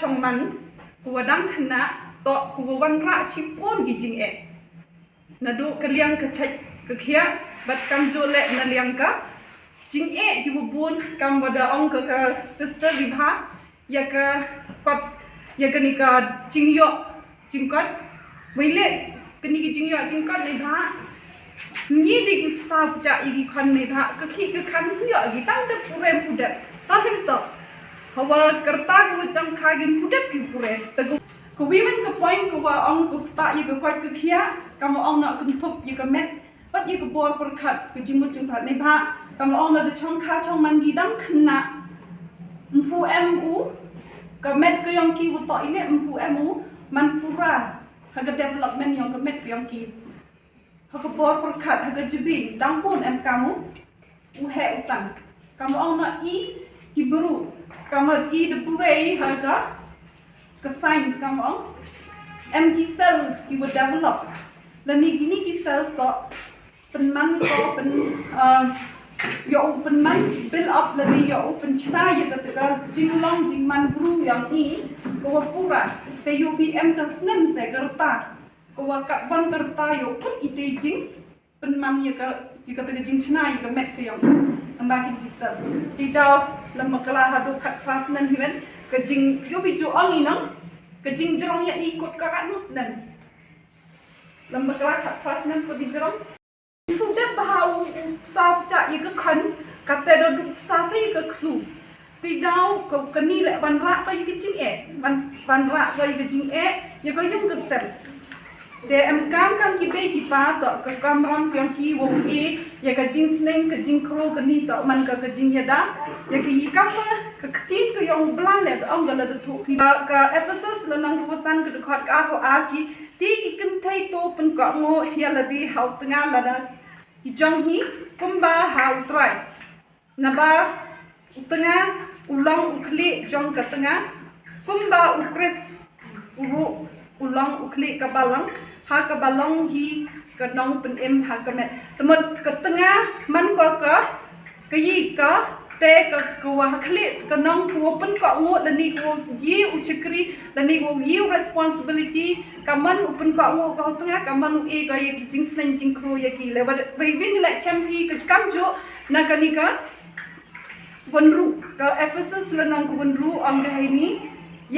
chong man kuwa dang khana to kuwa wanrah chipon gi jing nadu kaliang ka chai ka khia bat kam jo le na liang ka jing gi bun kam wada ong ka sister vibha ya ka kot ya ka ni ka jing yo jing kot wile kani gi jing yo jing kot le bha ni di sa cha igi khan me bha ka khi ka khan yo gi tang de pure puda ta hin to hawa karta ko tang kha gi puda ki pure ta ko women ka point ko wa ong ko ta yi ko kot ka khia kam ong na kun thup yi ka met bat yi ko bor par khat ka jing mut jing phat ne bha kam ong na de chong kha chong man gi dang khna mpu mu ka met ko yong ki wo to ile mpu mu man pura ha ka development yong ka met ko yong ki ha ka bor par khat ha ka jibi dang pun kamu u he usan kam ong na i Hebrew kam i de pure ha ka science kam ong ki cells ki would develop lani gini ki cells to penman ko pen yo open man build up lani yo open chna ye ka jing long jing man bru yang i ko pura te UBM ka snam se karta ko ka ban karta yo pun ite jing penman ye ka jing chna ye ka met ko yang ambaki ki cells ti daw lam makala hadu khat class nan himen ka jing yo bi jo ong inang ka jing jong ya ikut ka kanus nan lam makala khat class nan ko di jong thu dep bahau sao cha ye ka khan ka te do sa sai ka ksu ti daw ko kani le ban ra pa ye ka jing ban ra pa ye ka jing ye ko yung ka sel te kam ki be ki pa to ka kam ram kyang ki wo ye ka jing sneng ka jing kro ka ni to man ka jing ya da ye ka yi kam ka ktin ka yong blan le ong ga la de thu pi ka Ephesus la nang ko san ka khot ka ho a ki ti ki kin thai to pen ka ngo ya la di hau tnga la da ki jong hi kum ba hau trai na ba tnga ulang ukli jong ka tnga kum ba ukris ulang ukli ka balang ha ka balong hi ka nong pen ha ka met temot ka tnga man ko ka yi ka te ka wa khli ka nong ko pen ka ngo la ni ko yi u chikri la ni ko yi responsibility ka man pen ka ngo ka tnga ka man e ka ye jing snen jing kro ye ki le ba win la champi ka kam jo na ka ni ka wanru ka Ephesus la nong ko wanru ang ga ni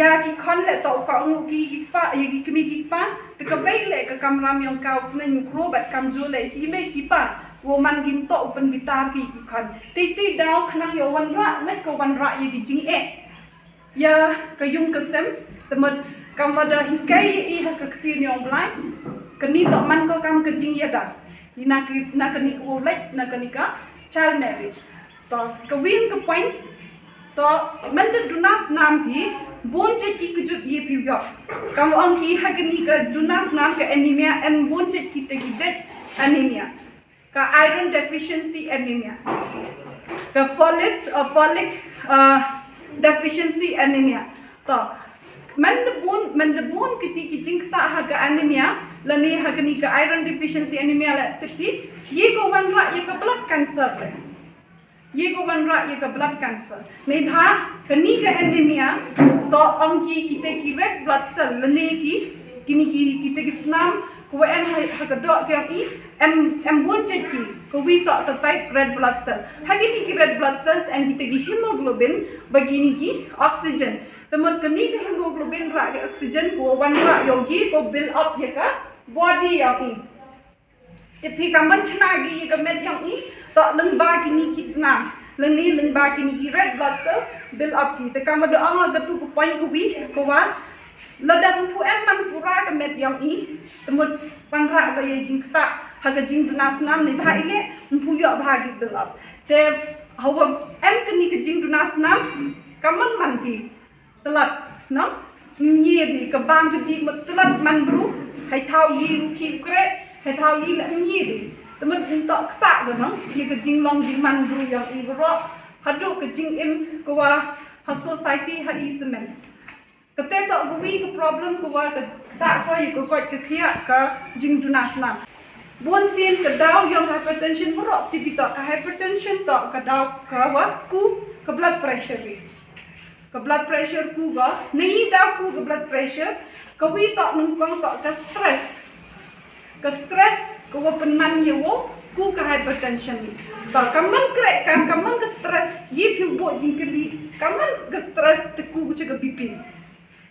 ya ki khon le to ka ngo ki pa ye ki kmi ki pa te ka bei le ka kamram yong ka snen kro bat kam jo le ki me ki pa wo man gim to open gitar ki khan ti daw khnang yo wanra na ko wanra ye gi jing ya ka yung ka sem temat kam wada hikai i ha ka ktin yong blai kani to man ko kam ka jing ya da na kani ko like na kani ka child marriage to ka win ka point to man de dunas nam hi bon che ki ku jut ye pi yo kam ong ki ha kani ka dunas nam ka anemia bon che ki te gi jet anemia ka iron deficiency anemia ka folic deficiency anemia to man de bon kiti ki jing ta ha ka anemia lani ha ka ni ka iron deficiency anemia la ti ye ko wan ra ye ka blood cancer le ye ko wan ra ye ka blood cancer nei bha ka ni ka anemia to ong ki te ki red blood cell lani ki te ki snam ko em ha ka do ka i em bon che ki ko wi to type red blood cell ha ki red blood cells and ki te ki hemoglobin bagini ki oxygen temot kani ka hemoglobin ra ka oxygen ko wan ra yo ji ko build up ye ka body yo i te pi ka man chna gi ka met yo i to leng ba kini ki snam leng ba kini ki red blood cells build up ki te ka ma do ang ga tu ko point ko wi ko wa ladang pu man pura ka met yang i temut panra ba ye jing ta ha ka jing dunas nam ni bha ile pu yo bha gi build up te hawa kani ka jing dunas nam kaman man ki telat no ni di ka bam di telat man bru hai thau yi ki kre hai thau yi la ni di temut to ta do no ye ka jing long jing man bru yang i ro ha do ka jing im ko wa ha society ha ismen ka te to go wi ka problem ko wa ka ta ko ye ko ka khia ka jing dunas nam bon sin ka daw yong hypertension mo ro ti bi to ka hypertension to ka daw ka wa ku ka blood pressure ri ke blood pressure ku ga nei da ku ke blood pressure ke wi tok nung kong tok ke stress ke wo penman ye wo ku ke hypertension ni ta kaman krek kaman ke stress ye phi bo jing ke li kaman ke stress te ku ke bp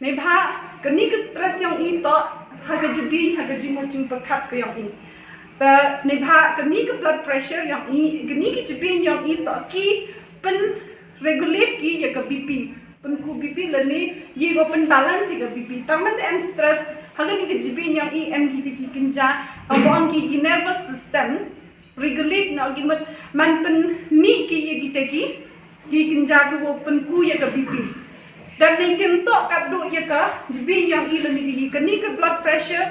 nei bha ke ni ke stress yang i to ha ke jibi ha ke jing mo jing perkat ke yang i ta nei bha ke ni ke blood pressure yang i ke ni ke jibi yang i to ki pen regulate ki ye ke bp pen ku bp le ni ye go pen balance ye ke bp taman em stress ha ke ni ke jibi yang i em ki ki kinja abang ki nervous system regulate na gi man pen mi ki ye ki te ki kinja ke wo pen ku ye ke bp dan nei tim to kap do ye ka jibi yang i le ni ke ni ke blood pressure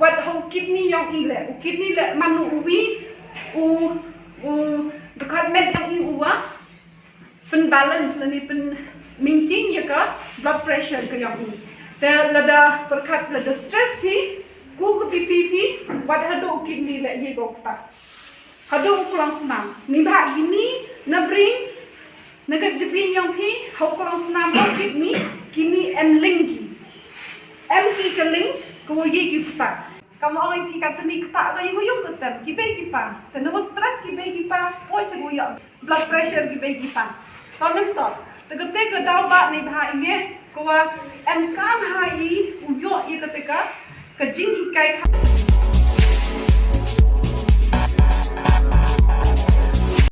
wat ho kidney yang i le kidney le manu uwi u dekat med yang i uwa pen balance le ni pen maintain ye ka blood pressure ke yang i te lada perkat lada stress fi ku ke bp fi wat hado kidney le ye go ta hado kurang senam ni bha gini na bring na ke jibi yang fi ho kurang senam ho kidney em link em ki ke link ko ye ki ta kamu orang pi kata ni ketak ga yung ke sem ki be ki pa te no stress ki be ki pa po che go yo blood pressure ki be ki pa to nem to te ke te ke dau ba ni bha ini ko em kam ha i u yo ye ke te ka jing hi kai